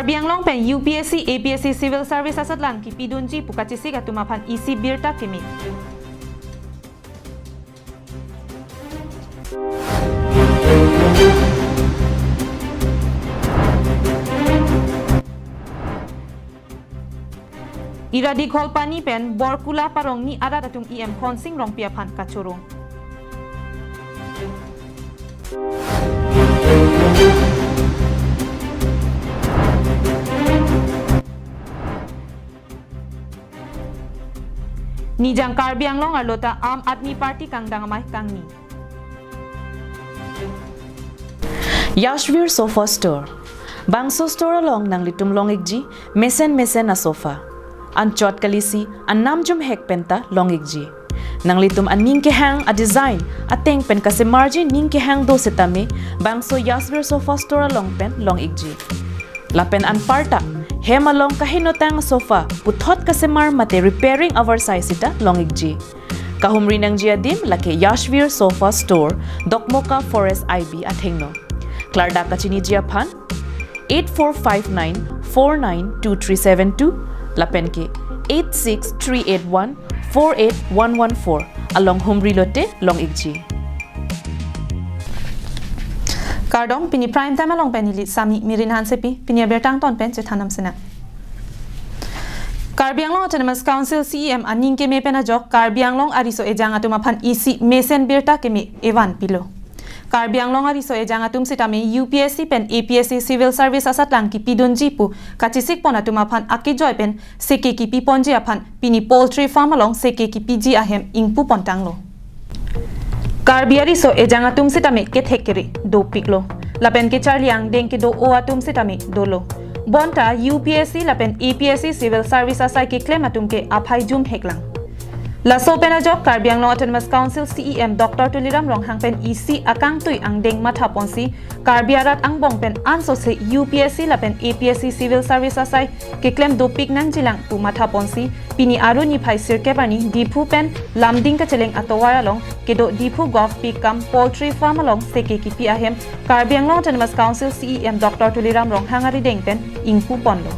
Karbiang long pen UPSC APSC Civil Service asat lang ki pidunji pukacisi katumapan isi birta kimi. Iradi khol pani pen borkula parong ni ada datung IM konsing rong piapan kachurong. Nijang Karbiang long arlota Aam Aadmi Party kang dangamay kang ni. Yashvir Sofa Store. Bangso store along nang litum longigji, mesen na sofa. An chot kalisi, an namjum hek penta longigji. Nang litum an ning hang a design, ateng pen kasi margin ning hang do setame, bangso Yashvir Sofa Store along pen longigji. Lapen an parta, hema long kahinotang sofa, puthot kasemar mate repairing our size ita longigji. Kahumri nang jiadim lake Yashvir Sofa Store, Dokmoka Forest IB at Hengno. Klarda kachini jiapan 8459492372 lapenke 86381-48114 along Humri Lote Longigji. Kardong pini prime time along penili sami mirin hansepi pini bertang ton pen chethanam sena. Karbiang long Autonomous Council CEM aning ke me pena jok Karbiang long ariso ejang atuma phan isi mesen birta ke me evan pilo. Karbiang long ariso ejang atum sitame UPSC pen APSC Civil Service asat lang ki pidunji pu kachisik pon atuma phan aki joy pen seke ki pi ponji aphan pini poultry farm along seke ki piji ahem ingpu pontanglo. Karbiariso ejang atum sitame ke thekeri do piklo. Lapen ke charliang deng ke do o atum sitame dolo. Bonta UPSC lapen APSC Civil Service asai ke claim atum ke aphai jum heklang. La so pena job Karbiang long Autonomous Council CEM Dr. Tuliram rong hang pen isi akang tui ang deng matha ponsi Karbiarat ang bong pen anso se UPSC lapen APSC Civil Service asai ke claim do pik nang jilang pu matha ponsi pini aru ni phai sir ke bani dipu pen lamding ka cheleng atowara long ke do dipu golf pik kam poultry farm along se ke ki pi ahem Karbiang long Autonomous Council CEM Dr. Tuliram rong hangari deng pen ingpu pondo.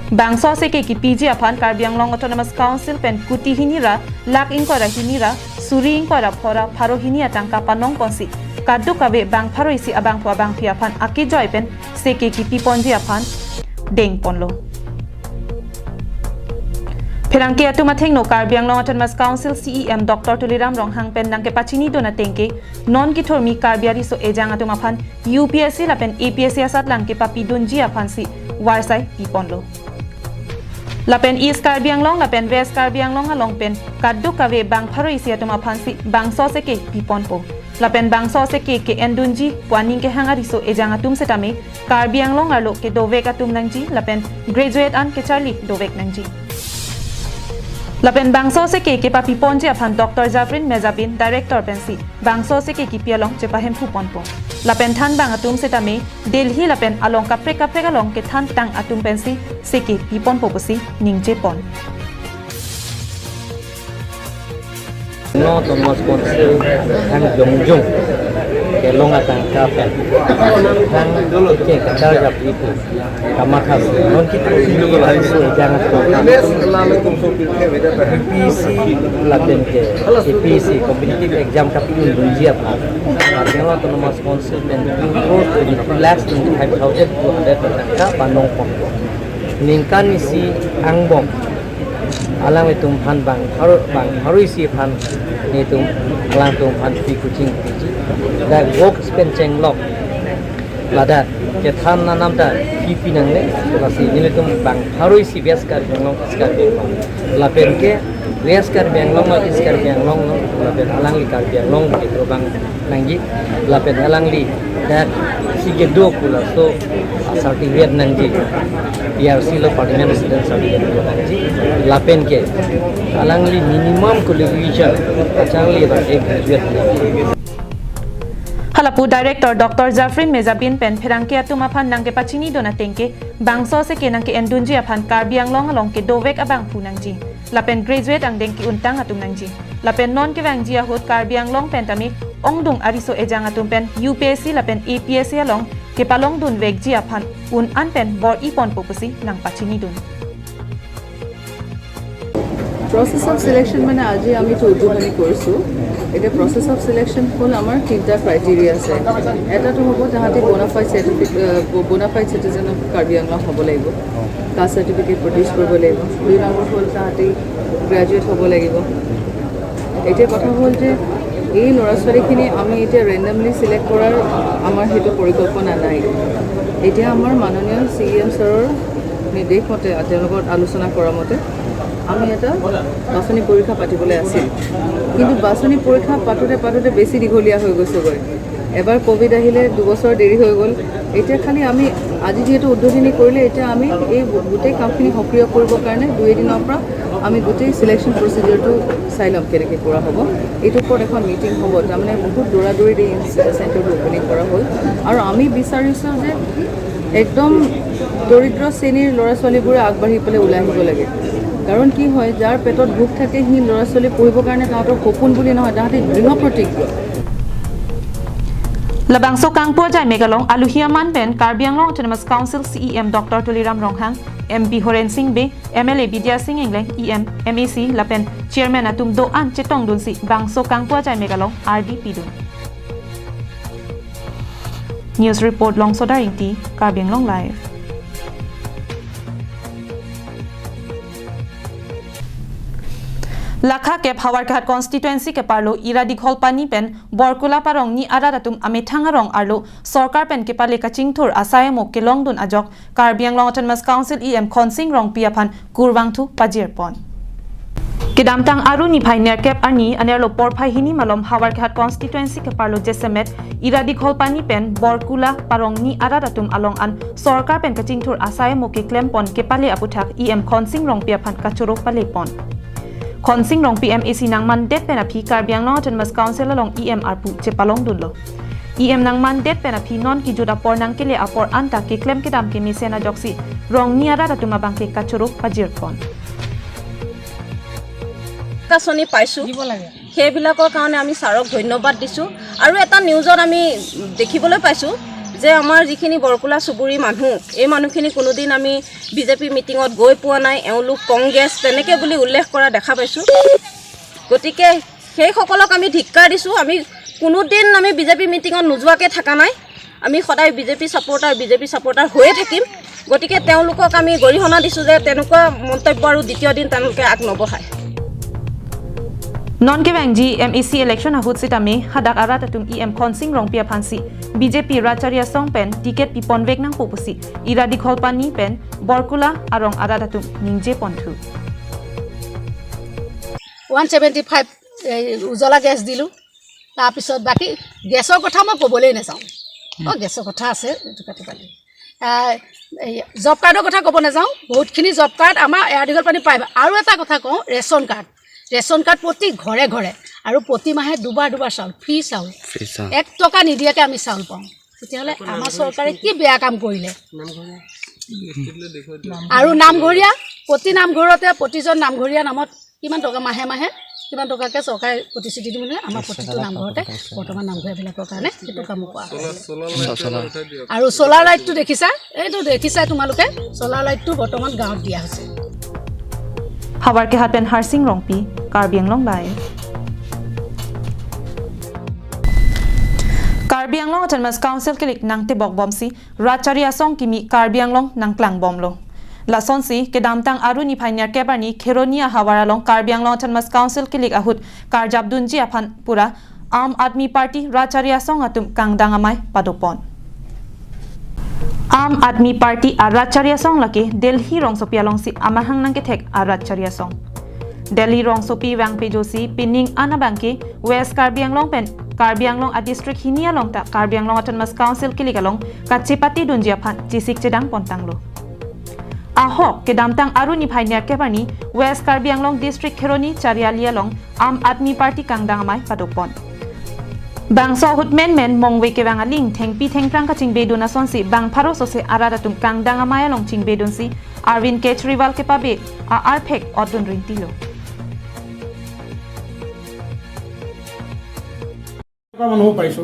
Bangso se ke ki PG aphan Karbiang long Autonomous Council pen kuti hinira lak inkora hinira suri inkora phora pharo hinia tangka panong ponsi kaddu kabe bang pharo isi abang phu abang phi aphan aki joy pen se ke ki piponji aphan deng ponlo. Pherangke atuma thengno Karbiang long Autonomous Council CEM Dr. Tuliram rong hang pen nangke pachini dona tengke non ki thormi Karbiari so ejang atuma phan UPSC lapen APSC asat langke papi dunji aphan si warsai piponlo. Lapen East Karbiang long lapen West Karbiang long along pen kaddu kawe bang pharo isi atuma phansi bang so se ke pipon po. Lapen bang so se ke endunji puaning ke hangari so ejang atum setame Karbiang long arlo ke dovek atum nangji lapen graduate an ke charli dovek nangji. Lapen bangso se ke papi ponje aphan Dr. Zafrin Mezabin director pensi bangso se ke pialong che pahem phupon po. Lapen than bang atum setame Delhi lapen along kapre along ke than tang atum pensi se ke pipon popusi ningje pon. No Autonomous Council hang jongjong ke longa tang kapen hang dulu ke kachar jap itu kamakhas non kita silo langsung jangan PC laten ke PC competitive exam kapun dunjia pa Karbiang Autonomous Council dan improve to relax in 5,200 ka panong pon ningkan isi angbong alang itu pan bang haru isi pan itu alang itu pan pi kucing kucing dah work spend chenglok lada ke than na nam da pi nang le lasi ini itu bang haru isi bias Karbiang long lapen ke bias Karbiang long is Karbiang long lapen alang li Karbiang long itu bang nangji lapen alang li dan si gedo pula so certificate nangji PRC lo Parliament Resident Certificate nangji lapen ke alang li minimum qualification kacang li ba ek graduate Halapu Director Dr. Zafrin Mezabin pen pherangke atuma phan nangke pachini dona tengke bangso se ke nangke endunji aphan Karbiang long along ke dovek abang phu nangji lapen graduate ang dengki untang atum nangji lapen non ke wang jia hot Karbiang long pen tami ongdung ariso ejang atum pen UPSC lapen APSC along ke palong dun vek ji aphan un an pen bor ipon popasi nang pachini dun Process of selection মানে আজি আমি তো উদ্বোধনী কৰিছো এটা process of selection হ'ল আমাৰ তিনটা ক্ৰাইটেৰিয়া আছে এটাটো হ'ব তাহাঁতি bonafide citizen of Karbi Anglong হ'ব লাগিব কাষ্ট সাৰ্টিফিকেট প্ৰডিউচ কৰিব লাগিব দুই নম্বৰ হ'ল তাহাঁতি গ্ৰেজুৱেট হ'ব লাগিব এতিয়া কথা হ'ল যে এই ল'ৰা ছোৱালীখিনি আমি এতিয়া ৰেণ্ডমলি চিলেক্ট কৰাৰ আমাৰ সেইটো পৰিকল্পনা নাই এতিয়া আমাৰ মাননীয় CM ছাৰৰ নিৰ্দেশ মতে তেওঁলোকৰ আলোচনা কৰা মতে আমি এটা বাছনি পৰীক্ষা পাতিবলৈ আছিল কিন্তু বাছনি পৰীক্ষা পাতোতে বেছি দীঘলীয়া হৈ গৈছেগৈ এবাৰ কোভিড আহিলে 2 বছৰ দেৰি হৈ গ'ল এতিয়া খালি আমি আজি যেহেতু উদ্বোধনী কৰিলে এতিয়া আমি এই গোটেই কামখিনি সক্ৰিয় কৰিবৰ কাৰণে 2 দিনৰ পৰা আমি গোটেই সিলেকশন প্ৰচিডিউৰটো চাই ল'ম কেনেকৈ কৰা হ'ব এইটোৰ ওপৰত এখন মিটিং হ'ব তাৰমানে বহুত দৌৰাদৌৰি চেণ্টাৰটো অপেনিং কৰা হ'ল আৰু আমি বিচাৰিছোঁ যে একদম দৰিদ্ৰ শ্ৰেণীৰ ল'ৰা ছোৱালীবোৰে আগবাঢ়ি পেলাই ওলাই আহিব লাগে কাৰণ কি হয় যাৰ পেটত ভোক থাকে সি ল'ৰা ছোৱালী পঢ়িবৰ কাৰণে তাহাঁতৰ সপোন বুলি নহয় তাহাঁতি দৃঢ় প্ৰতিজ্ঞ Labang sokang po jai megalong aluhiaman pen Karbi Anglong Autonomous Council CEM Dr. Tuliram Ronghang MP Horen Singh Be MLA Bidya Singh Engleng EM MAC Lapen Chairman Atum Do An Chetong Dunsi Bang sokang po jai megalong RDP dun News report long sodarinti Karbi Anglong live Lakha ke Hawarkat constituency ke parlo iradi kholpani pen borkula parong ni aradatum amethangarong arlo sarkar pen ke pale kaching thur asaye mok ke longdun ajok Karbi Anglong Autonomous Council EM Khonsing rong piaphan kurwangthu pajirpon Kedamtang aru ni phainer kep ani anerlo porphai hini malom Hawarkat constituency ke parlo jesemet iradi kholpani pen borkula parong ni aradatum along an sarkar pen kaching thur asaye mok ke klempon ke pale aputhak EM Khonsing rong piaphan kachoro pale pon Khonsing rong PMAC nang mandat penapi Karbi Anglong Autonomous Council along EM arpu chepalong dunlo EM nang mandat penapi non ki juda por nang kele apor anta ke klem ke dam ke misena joksi rong niara ratuma bangke kachoro pajirpon কাছনি পাইছো সেইবিলাকৰ কাৰণে আমি ছাৰক ধন্যবাদ দিছো আৰু এটা নিউজত আমি দেখিবলৈ পাইছো যে আমাৰ যিখিনি বৰকুলা সুবুৰী মানুহ এই মানুহখিনি কোনোদিন আমি বিজেপি মিটিঙত গৈ পোৱা নাই এওঁলোক কংগ্ৰেছ তেনেকৈ বুলি উল্লেখ কৰা দেখা পাইছো গতিকে সেই সকলক আমি ধিক্কাৰ দিছো আমি কোনোদিন আমি বিজেপি মিটিঙত নোযোৱাকৈ থকা নাই আমি সদায় বিজেপি সাপোৰ্টাৰ হৈয়ে থাকিম গতিকে তেওঁলোকক আমি গৰিহণা দিছো যে তেনেকুৱা মন্তব্য আৰু দ্বিতীয় দিন তেওঁলোকে আগ নবঢ়ায় Non ke bang GMAC election ahut sitame hadak arat atum EM Khonsing rong pia phansi BJP Racharia Song pen ticket pipon vek nang popusi iradi kholpani pen borkula arong arat atum ningje ponthu 175 উজলা gas দিলো তাৰ পিছত বাকি গ্যাসৰ কথা মই কবলে নাযাওঁ গ্যাসৰ কথা আছে এটো কাটি পালি জব কাৰ্ডৰ কথা কব নাযাওঁ বহুতখিনি জব কাৰ্ড আমাৰ এয়াৰডিগল পানী পাই আৰু এটা কথা কওঁ ৰেশন কাৰ্ড প্ৰতি ঘৰে ঘৰে আৰু প্ৰতি মাহে দুবাৰ চাউল ফ্ৰী চাউল 1 টকা নিদিয়াকে আমি চাউল পাওঁ তেতিয়াহলে আমাৰ চৰকাৰে কি বেয়া কাম কৰিলে আৰু নামঘৰীয়া প্ৰতি নামঘৰতে প্ৰতিজন নামঘৰীয়া নামত কিমান টকা মাহে কিমান টকাকে চৰকাৰে প্ৰতিশ্ৰুতি দিলে আমাৰ প্ৰতিটো নামঘৰতে বৰ্তমান নামঘৰীয়াবিলাকৰ কাৰণে সেইটো কাম কৰা আৰু সোলাৰ লাইটটো দেখিছা তোমালোকে সোলাৰ লাইটটো বৰ্তমান গাঁৱত দিয়া হৈছে Hawar ke hat pen Harsing rongpi Karbi Anglong live Karbi Anglong Autonomous Council kelik nang te bok bomsi Racharia Song kimi Karbi Anglong nang klang bomlo La sonsi ke damtang aru ni phainer ke bani Kheronia Hawara long Karbi Anglong Autonomous Council kelik ahut Karjabdunji aphan pura Aam Admi Party Racharia Song atum kangdangamai padopon Aam Admi Party Racharia Song laki Delhi rong sopia long si amahang nang ke thek Racharia Song Delhi rong sopi wang pe josi pinning anabangke West Karbi Anglong pen Karbi Anglong a district hinia long ta Karbi Anglong Autonomous Council kiligalong kachipati dunjia phan chisik chedang pontanglo ahok ke damtang aru ni phainer ke bani West Karbi Anglong district Kheroni Charialia long Aam Admi Party kangdang amai padopon Bangso hutmen men mongwe ke bang aling thengpi thengprang ka chingbe dona sonsi bang pharo sose aradatum kangdang amaya long chingbe donsi Arvind Kejriwal ke pabe a arphek odun rintilo মানুহ পাইছো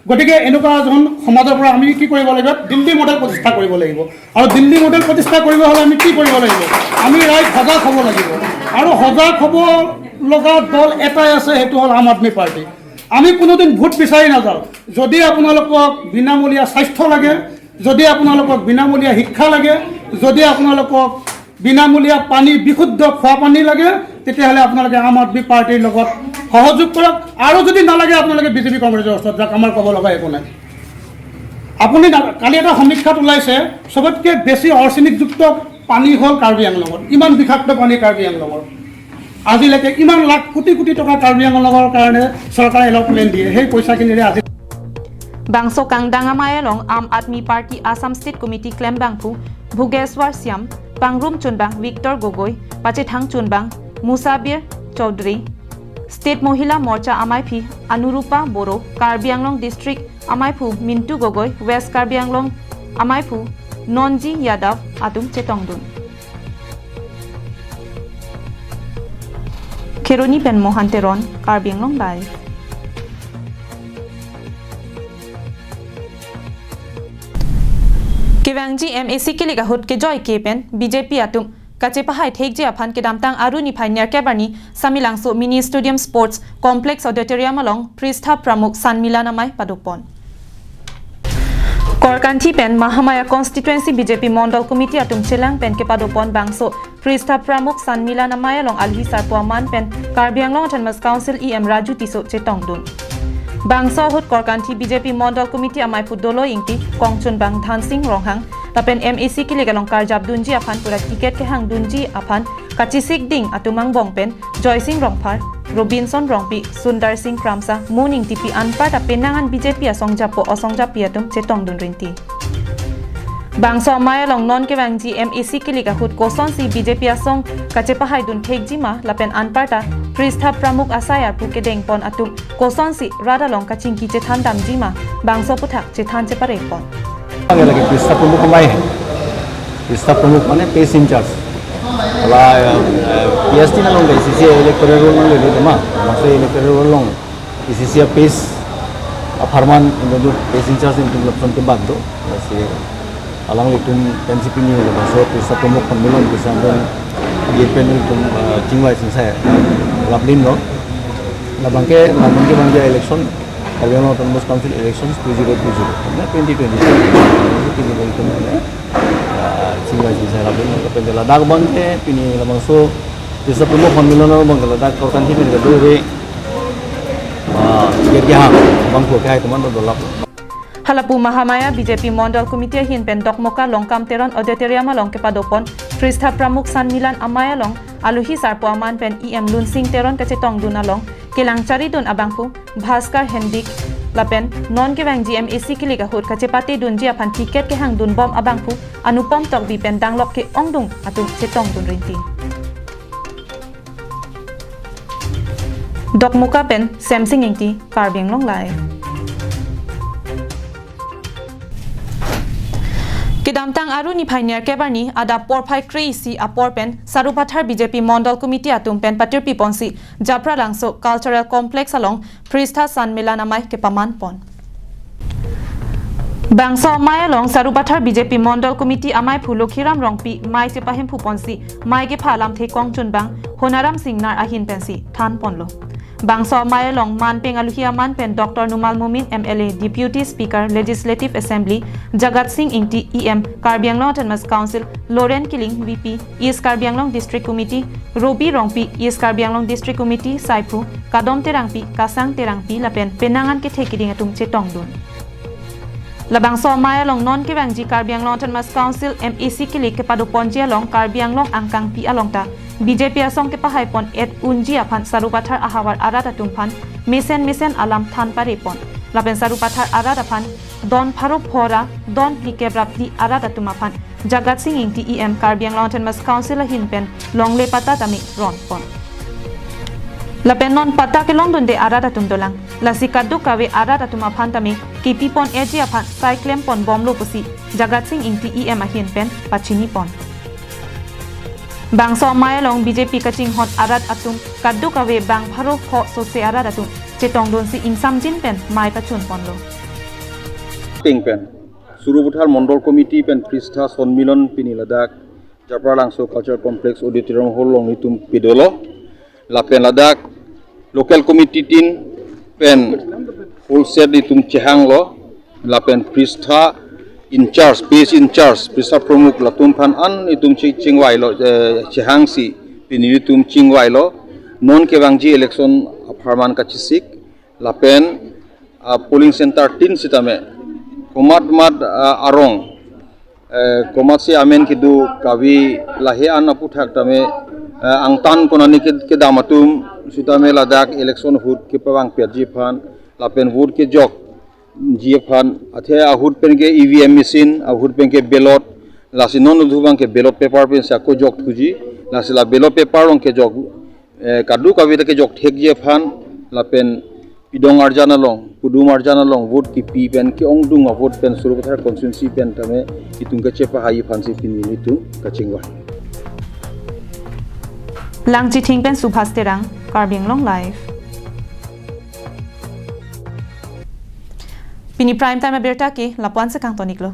গতিকে এনেকুৱা এজন সমাজৰ পৰা আমি কি কৰিব লাগিব দিল্লী মডেল প্ৰতিষ্ঠা কৰিব লাগিব আৰু দিল্লী মডেল প্ৰতিষ্ঠা কৰিব হ'লে আমি কি কৰিব লাগিব আমি ৰাইজ সজাগ হ'ব লাগিব আৰু সজাগ হ'ব লগা দল এটাই আছে সেইটো হ'ল আম আদমি পাৰ্টি আমি কোনোদিন ভোট বিচাৰি নাযাওঁ যদি আপোনালোকক বিনামূলীয়া স্বাস্থ্য লাগে যদি আপোনালোকক বিনামূলীয়া শিক্ষা লাগে যদি আপোনালোকক বিনামূলীয়া পানী বিশুদ্ধ খোৱা পানী লাগে তেতিয়াহ'লে আপোনালোকে আম আদমি পাৰ্টিৰ লগত সহযোগ কৰক আৰু যদি নালাগে আপোনালোকে বিজেপি কংগ্ৰেছৰ ওচৰত যাক আমাৰ ক'ব লগা একো নাই আপুনি কালি এটা সমীক্ষাত ওলাইছে চবতকৈ বেছি অৰ্চেনিকযুক্ত পানী হ'ল কাৰ্বি আংলঙত ইমান বিষাক্ত পানী কাৰ্বি আংলঙৰ আজিলৈকে ইমান লাখ কোটি কোটি টকা কাৰ্বি আংলঙৰ কাৰণে চৰকাৰে এলটমেণ্ট দিয়ে সেই পইচাখিনিৰে আজি Bangso kang dangamayalong Am Admi Party Assam State Committee Klem Bangpu Bhugeshwar Siam Pangrum Chunbang Victor Gogoi Pachethang Chunbang Musabir Chaudhary State Mohila Morcha Amaipi Anurupa Boro Karbi Anglong District Amaipu Mintu Gogoi West Karbi Anglong Amaipu Nonji Yadav Atum Chetongdun Keroni Ben Mohanteron Karbi Anglong Live Kewangji MAC Kiliga Hut ke Joy Kepen BJP Atum Kachepahai Thekji Aphan ke Damtang Aruni Phainiar Kebarni Samilangso Mini Stadium Sports Complex Auditorium along Pristha Pramukh Sanmilanamai Padopon Korkanthi Pen Mahamaya Constituency BJP Mondal Committee Atum Chelang Pen ke Padopon Bangso Pristha Pramukh Sanmilanamai along Alhi Sarpuaman Pen Karbi Anglong Autonomous Council EM Raju Tiso Chetongdun Bangso Hut Korkanthi BJP Mondal Committee Amai Pudolo Ingti Kongchun Bang Than Singh Ronghang Tapen MAC Kiligalong Karjab Dunji Aphan Pura Tiket ke Hang Dunji Aphan Kachisik Ding Atumang Bongpen Joy Singh Rongphar Robinson Rongpi Sundar Singh Kramsa Muning Tipi Anpar Tapenangan BJP Asongjapo Osongjapi Atum Chetong Dunrinti Bangso Amayalong Non Kewangji MAC Kiliga Hut Koson si BJP Asong Kachepahai Dun Thekji Ma Lapen Anparta Pristha Pramukh Asayar Pukedeng Pon Atum Koson si Radalong Kachingki Chethan Damji Ma Bangso Puthak Chethan Chepare Pon lagi Pristha Pramukh mai Pristha Pramukh mane pace in charge ala PST na long ICC electoral roll nang le ma maksud electoral roll long ICC pace aparman indo pace in charge into lapson ke bad do si alang litun NCP ni maksud Pristha Pramukh pemilihan bisa dan GPN itu cingwai selesai laplin lo labangke bangke election Kalian Autonomous Council Elections 2020 na 2020 ini itu mana cingwai selesai laplin lo pendela dak bangke pini lamangso Pristha Pramukh pemilihan lo bangke dak korkan hidup itu dulu dia bangku kayak teman dolap Halapu Mahamaya BJP Mondal Committee Hin Pen Dokmoka Longkam Teron Auditorium along ke Padopon Pristha Pramukh Sanmilan Amayalong Aluhi Sarpuaman Pen EM Lunsing Teron Kachetong Dunalong Kilang Charidun Abangpu Bhaskar Hendik Lapen Non Kewangji MAC Kiliga Hut Kachepati Dunji Aphan Tiket ke Hang Dunbom Abangpu Anupom Tokbi Pen Danglok ke Ongdung Atum Chetong Dunrinti Dokmuka Pen Samsing Ingti Karbi Anglong Live Kedamtang Aruni Phainiar Kebarni Ada Porphai Kreisi Aporpen Sarupathar BJP Mondal Committee Atum Pen Patir Piponsi Japra Langso Cultural Complex along Pristha Sanmilanamai ke Paman Pon Bangso Amai along Sarupathar BJP Mondal Committee Amai Phulokhiram Rongpi Mai Chepahim Phuponsi Mai ge Phalam Thekong Chunbang Honaram Singnar Ahin Pensi Than Ponlo Bangso Amai along Manpeng Aluhia Manpen Dr. Numal Mumin MLA Deputy Speaker Legislative Assembly Jagat Singh Ingti EM Karbi Anglong Autonomous Council Loren Kiling VP East Karbi Anglong District Committee Robi Rongpi East Karbi Anglong District Committee Saipu Kadom Terangpi Kasang Terangpi Lapen Penangan ke Thekiding Atum Chetongdun Labangso Amai along Non Kewangji Karbi Anglong Autonomous Council MAC Kilik ke Paduponji along Karbi Anglong Angkang Pi along ta BJP Asong ke Pahaipon et Unji Aphan Sarupathar Ahawar Arada Tumpan Mesen Alam Than Parepon Lapen Sarupathar Arada Aphan Don Pharo Phora Don Pikebrapli Arada Tumaphan Jagat Singh Ingti EM Karbi Anglong Autonomous Council Hinpen Longle Pata Tami Ron Pon Lapen non pata ke London de Arada Tumdolang Lasikadu Kawe Arada Tumaphan Tami Kipi Pon Eji Aphan Cyclem Pon Bomlo Pusi Jagat Singh Ingti EM Ahinpen Pachini Pon Bangso Amai along BJP Kaching Hot Arad Atum Kaddu Kawe Bang Pharo Pho Sose Arad Atum Chetong Don si Insam Jin Pen Mai Pachun Ponlo ting pen Surubuthar Mondol Committee pen Pristha Sonmilan pini ladak Japra Langso Culture Complex Auditorium Hall long nitum pidolo lapen ladak local committee tin pen wholesale nitum chehang lo lapen Pristha in charge base in charge Pristha Pramukh latum phan an nitum chingwai lo chehang si pini nitum chingwai lo non kebangji election aparman kachisik lapen polling center tin sitame komat mat arong komat si amen kidu kavi lahe an aputhak tame angtan konani ke damatum sitame ladak election hut ke pawang perji phan lapen vote ke jok ji phan athe ahut pen ke EVM machine ahut pen ke ballot lasi non dhubang ke ballot paper pen sa ko jok thuji lasi la ballot paper ong ke jok kadu kavi ke jok thek je phan lapen Pidong arjana long, pudum arjana long, vote ki pi pen ki ong dung vote pen Surubuthar constituency pen tame itung ka chepa hayi fansi pin itu kachingwa. Langji ting pen subhas terang Karbing long live. Pini prime time berta ki lapuan sekang toniklo.